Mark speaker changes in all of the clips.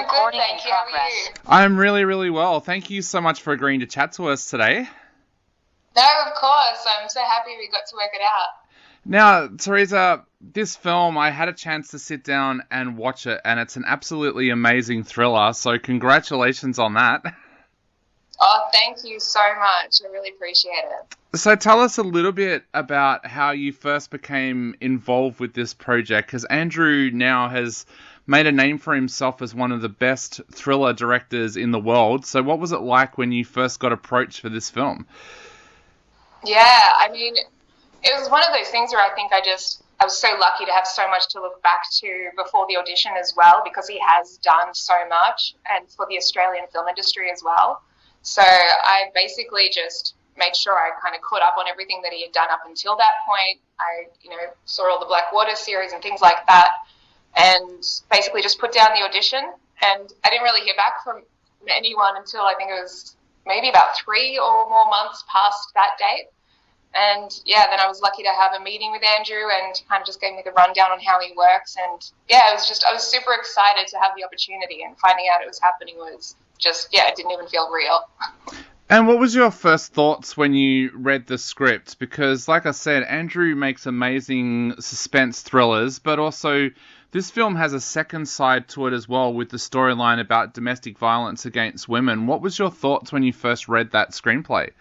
Speaker 1: good, thank you. How are you?
Speaker 2: I'm really, really well. Thank you so much for agreeing to chat to us today.
Speaker 1: No, of course. I'm so happy we got to work it out.
Speaker 2: Now, Teresa, this film, I had a chance to sit down and watch it, and it's an absolutely amazing thriller, so congratulations on that.
Speaker 1: Oh, thank you so much. I really appreciate it.
Speaker 2: So tell us a little bit about how you first became involved with this project, because Andrew now has made a name for himself as one of the best thriller directors in the world. So what was it like when you first got approached for this film?
Speaker 1: Yeah, I mean, it was one of those things where I think I was so lucky to have so much to look back to before the audition as well, because he has done so much, and for the Australian film industry as well. So I basically just made sure I kind of caught up on everything that he had done up until that point. I, saw all the Blackwater series and things like that, and basically just put down the audition. And I didn't really hear back from anyone until I think it was maybe about 3 or more months past that date. And yeah, then I was lucky to have a meeting with Andrew, and kind of just gave me the rundown on how he works. And yeah, I was super excited to have the opportunity, and finding out it was happening was just, it didn't even feel real.
Speaker 2: And what was your first thoughts when you read the script? Because, like I said, Andrew makes amazing suspense thrillers, but also this film has a second side to it as well, with the storyline about domestic violence against women. What was your thoughts when you first read that screenplay?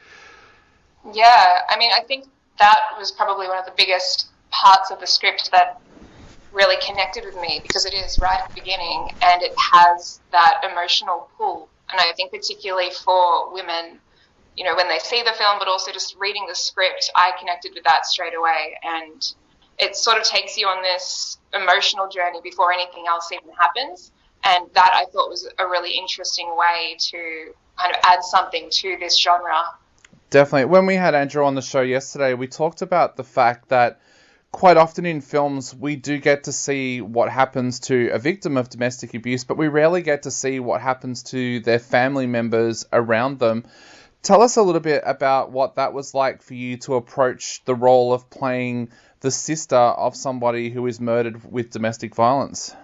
Speaker 1: Yeah, I mean, I think that was probably one of the biggest parts of the script that really connected with me, because it is right at the beginning and it has that emotional pull. And I think particularly for women, when they see the film, but also just reading the script, I connected with that straight away. And it sort of takes you on this emotional journey before anything else even happens. And that I thought was a really interesting way to kind of add something to this genre.
Speaker 2: Definitely. When we had Andrew on the show yesterday, we talked about the fact that quite often in films we do get to see what happens to a victim of domestic abuse, but we rarely get to see what happens to their family members around them. Tell us a little bit about what that was like for you to approach the role of playing the sister of somebody who is murdered with domestic violence.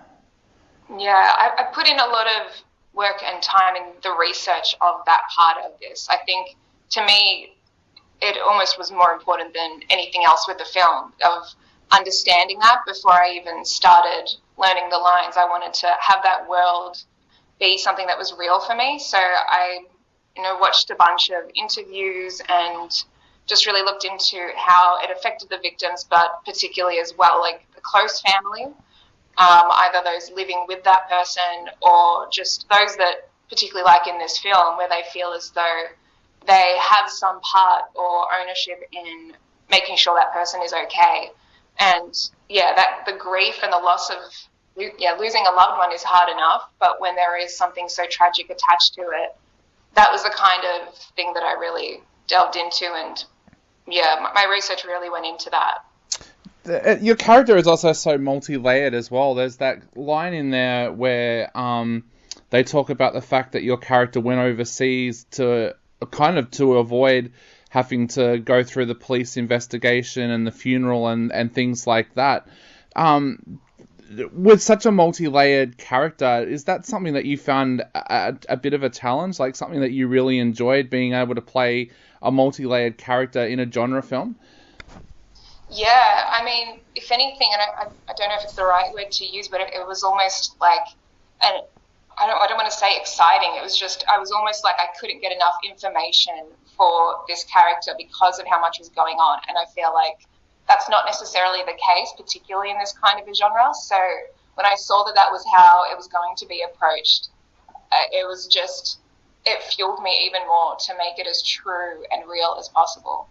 Speaker 1: Yeah, I put in a lot of work and time in the research of that part of this. I think, to me, it almost was more important than anything else with the film, of understanding that before I even started learning the lines. I wanted to have that world be something that was real for me. So I, watched a bunch of interviews and just really looked into how it affected the victims, but particularly as well, like the close family, either those living with that person or just those that, particularly like in this film, where they feel as though they have some part or ownership in making sure that person is okay. And that the grief and the loss of losing a loved one is hard enough, but when there is something so tragic attached to it, that was the kind of thing that I really delved into. And my research really went into that.
Speaker 2: Your character is also so multi-layered as well. There's that line in there where they talk about the fact that your character went overseas to avoid having to go through the police investigation and the funeral and things like that. With such a multi-layered character, is that something that you found a bit of a challenge, like something that you really enjoyed, being able to play a multi-layered character in a genre film?
Speaker 1: Yeah, I mean, if anything, and I don't know if it's the right word to use, but it was almost like I don't want to say exciting. It was just, I was almost like I couldn't get enough information for this character because of how much was going on. And I feel like that's not necessarily the case, particularly in this kind of a genre. So when I saw that was how it was going to be approached, it fueled me even more to make it as true and real as possible.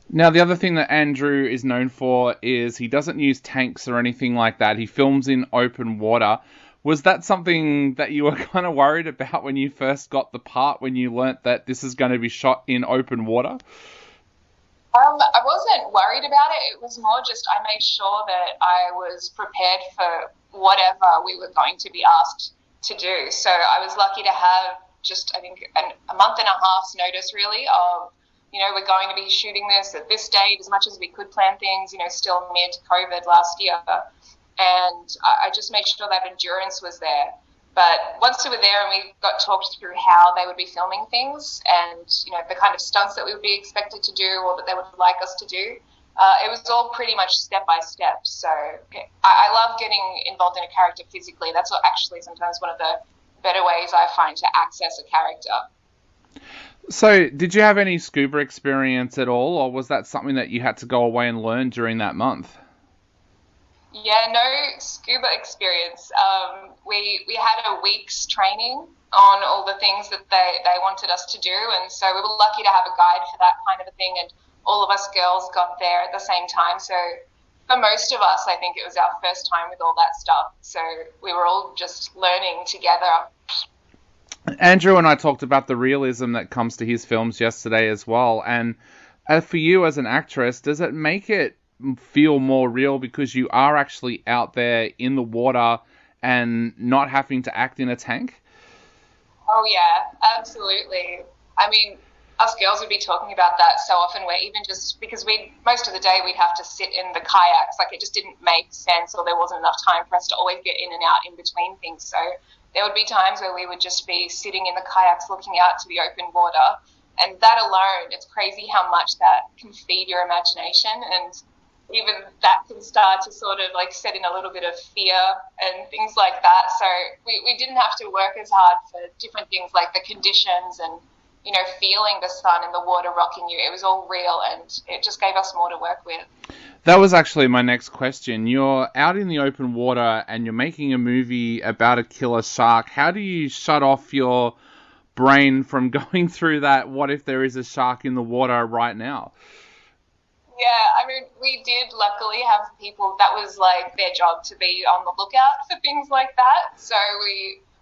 Speaker 2: Now, the other thing that Andrew is known for is he doesn't use tanks or anything like that. He films in open water. Was that something that you were kind of worried about when you first got the part, when you learnt that this is going to be shot in open water?
Speaker 1: I wasn't worried about it. It was more just I made sure that I was prepared for whatever we were going to be asked to do. So I was lucky to have just, I think, a month and a half's notice, really, of, we're going to be shooting this at this date, as much as we could plan things, still mid-COVID last year. And I just made sure that endurance was there. But once we were there and we got talked through how they would be filming things and, the kind of stunts that we would be expected to do or that they would like us to do, it was all pretty much step by step. So I love getting involved in a character physically. That's actually sometimes one of the better ways I find to access a character.
Speaker 2: So did you have any scuba experience at all, or was that something that you had to go away and learn during that month?
Speaker 1: Yeah, no scuba experience. We had a week's training on all the things that they wanted us to do, and so we were lucky to have a guide for that kind of a thing, and all of us girls got there at the same time. So for most of us, I think it was our first time with all that stuff, so we were all just learning together.
Speaker 2: Andrew and I talked about the realism that comes to his films yesterday as well, and for you as an actress, does it make it feel more real because you are actually out there in the water and not having to act in a tank?
Speaker 1: Oh yeah, absolutely. I mean, us girls would be talking about that so often, where even just because most of the day we'd have to sit in the kayaks, like it just didn't make sense, or there wasn't enough time for us to always get in and out in between things. So there would be times where we would just be sitting in the kayaks looking out to the open water, and that alone, it's crazy how much that can feed your imagination, and even that can start to sort of like set in a little bit of fear and things like that. So we didn't have to work as hard for different things like the conditions and, feeling the sun and the water rocking you. It was all real, and it just gave us more to work with.
Speaker 2: That was actually my next question. You're out in the open water and you're making a movie about a killer shark. How do you shut off your brain from going through that? What if there is a shark in the water right now?
Speaker 1: Yeah, I mean, we did luckily have people that was like their job to be on the lookout for things like that. So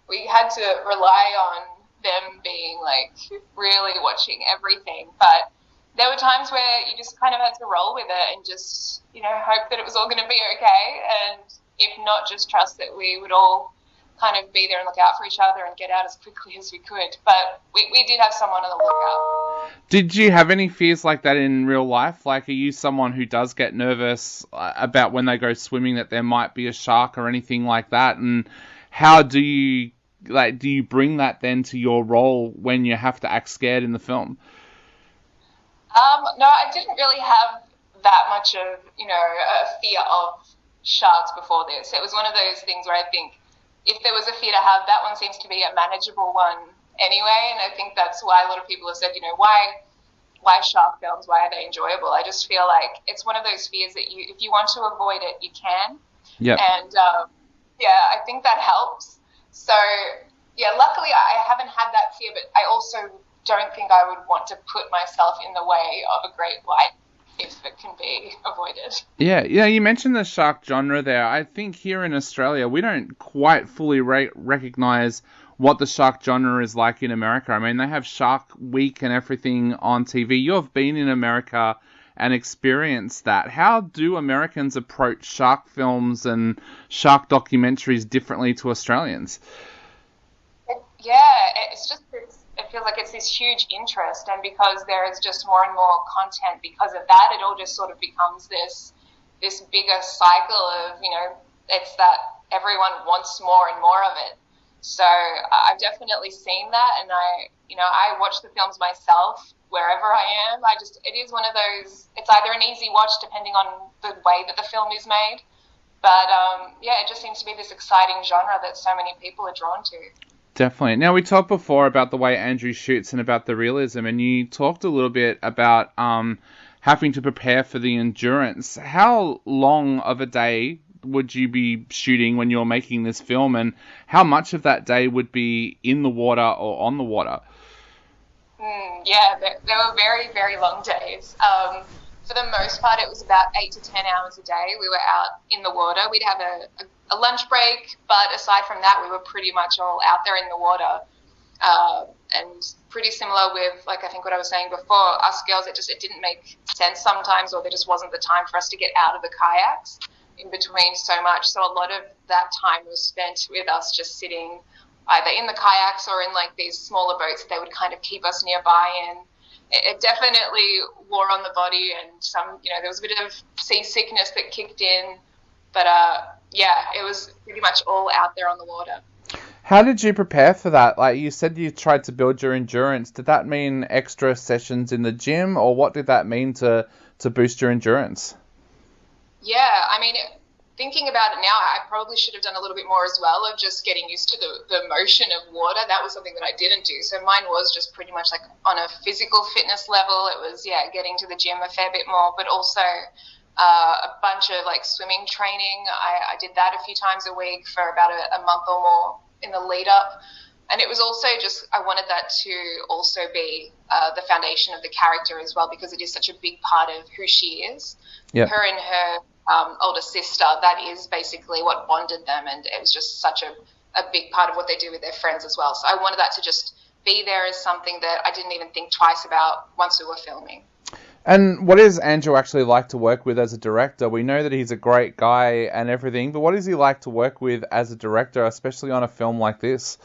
Speaker 1: we had to rely on them being like really watching everything. But there were times where you just kind of had to roll with it and just, hope that it was all going to be okay. And if not, just trust that we would all kind of be there and look out for each other and get out as quickly as we could. But we did have someone on the lookout.
Speaker 2: Did you have any fears like that in real life? Like, are you someone who does get nervous about when they go swimming that there might be a shark or anything like that? And how do you bring that then to your role when you have to act scared in the film?
Speaker 1: No, I didn't really have that much of, a fear of sharks before this. It was one of those things where I think if there was a fear to have, that one seems to be a manageable one anyway. And I think that's why a lot of people have said, why shark films? Why are they enjoyable? I just feel like it's one of those fears that if you want to avoid it, you can.
Speaker 2: Yeah.
Speaker 1: And I think that helps. So yeah, luckily I haven't had that fear, but I also don't think I would want to put myself in the way of a great white if it can be avoided.
Speaker 2: Yeah, you mentioned the shark genre there. I think here in Australia, we don't quite fully recognize what the shark genre is like in America. I mean, they have Shark Week and everything on TV. You've been in America and experienced that. How do Americans approach shark films and shark documentaries differently to Australians?
Speaker 1: It feels like it's this huge interest, and because there is just more and more content because of that, it all just sort of becomes this bigger cycle of, it's that everyone wants more and more of it. So I've definitely seen that, and I watch the films myself wherever I am. It is one of those, it's either an easy watch depending on the way that the film is made, but it just seems to be this exciting genre that so many people are drawn to.
Speaker 2: Definitely. Now, we talked before about the way Andrew shoots and about the realism, and you talked a little bit about having to prepare for the endurance. How long of a day would you be shooting when you're making this film, and how much of that day would be in the water or on the water?
Speaker 1: There were very, very long days. For the most part, it was about 8 to 10 hours a day. We were out in the water. We'd have a lunch break, but aside from that, we were pretty much all out there in the water. And pretty similar with, like I think what I was saying before, us girls, it didn't make sense sometimes, or there just wasn't the time for us to get out of the kayaks in between so much. So a lot of that time was spent with us just sitting either in the kayaks or in like these smaller boats that they would kind of keep us nearby in. It definitely wore on the body, and there was a bit of seasickness that kicked in, but it was pretty much all out there on the water.
Speaker 2: How did you prepare for that? Like you said, you tried to build your endurance. Did that mean extra sessions in the gym, or what did that mean to boost your endurance?
Speaker 1: Yeah, I mean, thinking about it now, I probably should have done a little bit more as well of just getting used to the motion of water. That was something that I didn't do. So mine was just pretty much like on a physical fitness level. It was, yeah, getting to the gym a fair bit more, but also a bunch of like swimming training. I did that a few times a week for about a month or more in the lead up. And it was also just, I wanted that to also be the foundation of the character as well, because it is such a big part of who she is.
Speaker 2: Yeah.
Speaker 1: Her and her older sister, that is basically what bonded them, and it was just such a big part of what they do with their friends as well. So I wanted that to just be there as something that I didn't even think twice about once we were filming.
Speaker 2: And what is Andrew actually like to work with as a director? We know that he's a great guy and everything, but what is he like to work with as a director, especially on a film like this?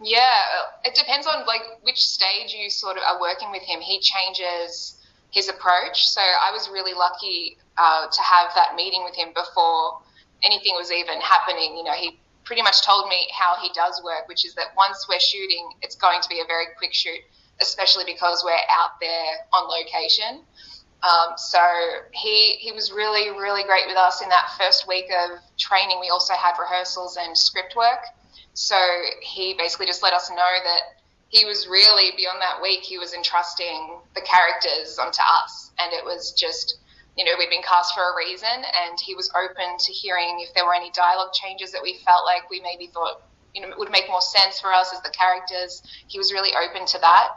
Speaker 1: Yeah, it depends on like which stage you sort of are working with him. He changes his approach. So I was really lucky to have that meeting with him before anything was even happening. You know, he pretty much told me how he does work, which is that once we're shooting, it's going to be a very quick shoot, especially because we're out there on location. So he was really, really great with us in that first week of training. We also had rehearsals and script work. So he basically just let us know that he was really, beyond that week, he was entrusting the characters onto us. And it was just, you know, we'd been cast for a reason, and he was open to hearing if there were any dialogue changes that we felt like we maybe thought, you know, would make more sense for us as the characters. He was really open to that.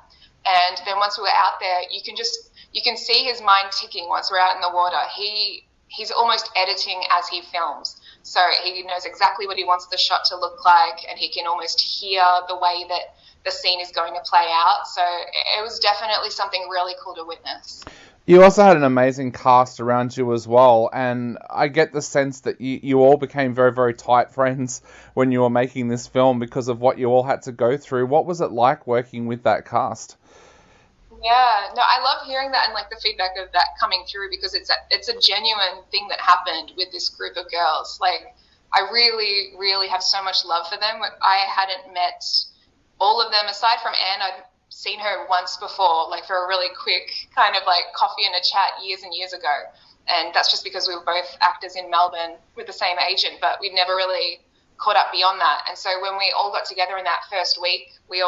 Speaker 1: And then once we were out there, you can see his mind ticking once we're out in the water. He's almost editing as he films. So he knows exactly what he wants the shot to look like, and he can almost hear the way that the scene is going to play out. So it was definitely something really cool to witness.
Speaker 2: You also had an amazing cast around you as well, and I get the sense that you all became very, very tight friends when you were making this film because of what you all had to go through. What was it like working with that cast?
Speaker 1: Yeah, no, I love hearing that and like the feedback of that coming through, because it's a genuine thing that happened with this group of girls. Like, I really, really have so much love for them. I hadn't met all of them aside from Anne. I'd seen her once before, like for a really quick kind of like coffee and a chat years and years ago. And that's just because we were both actors in Melbourne with the same agent, but we'd never really caught up beyond that. And so when we all got together in that first week, we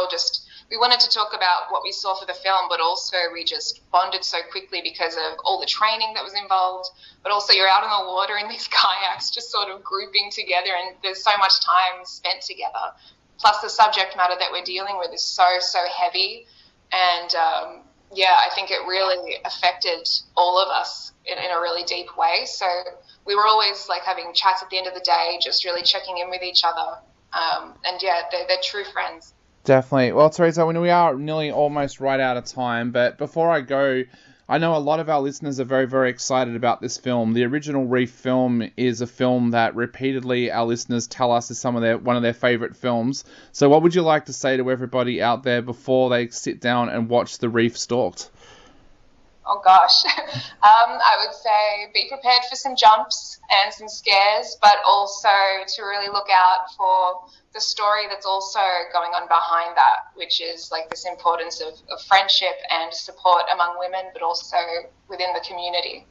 Speaker 1: wanted to talk about what we saw for the film, but also we just bonded so quickly because of all the training that was involved. But also you're out on the water in these kayaks just sort of grouping together, and there's so much time spent together. Plus the subject matter that we're dealing with is so heavy. And yeah, I think it really affected all of us in a really deep way. So we were always like having chats at the end of the day, just really checking in with each other. And yeah, they're true friends.
Speaker 2: Definitely. Well, Teresa, we are nearly almost right out of time, but before I go, I know a lot of our listeners are very, very excited about this film. The original Reef film is a film that repeatedly our listeners tell us is one of their favourite films. So what would you like to say to everybody out there before they sit down and watch The Reef Stalked?
Speaker 1: Oh gosh, I would say be prepared for some jumps and some scares, but also to really look out for the story that's also going on behind that, which is like this importance of friendship and support among women, but also within the community.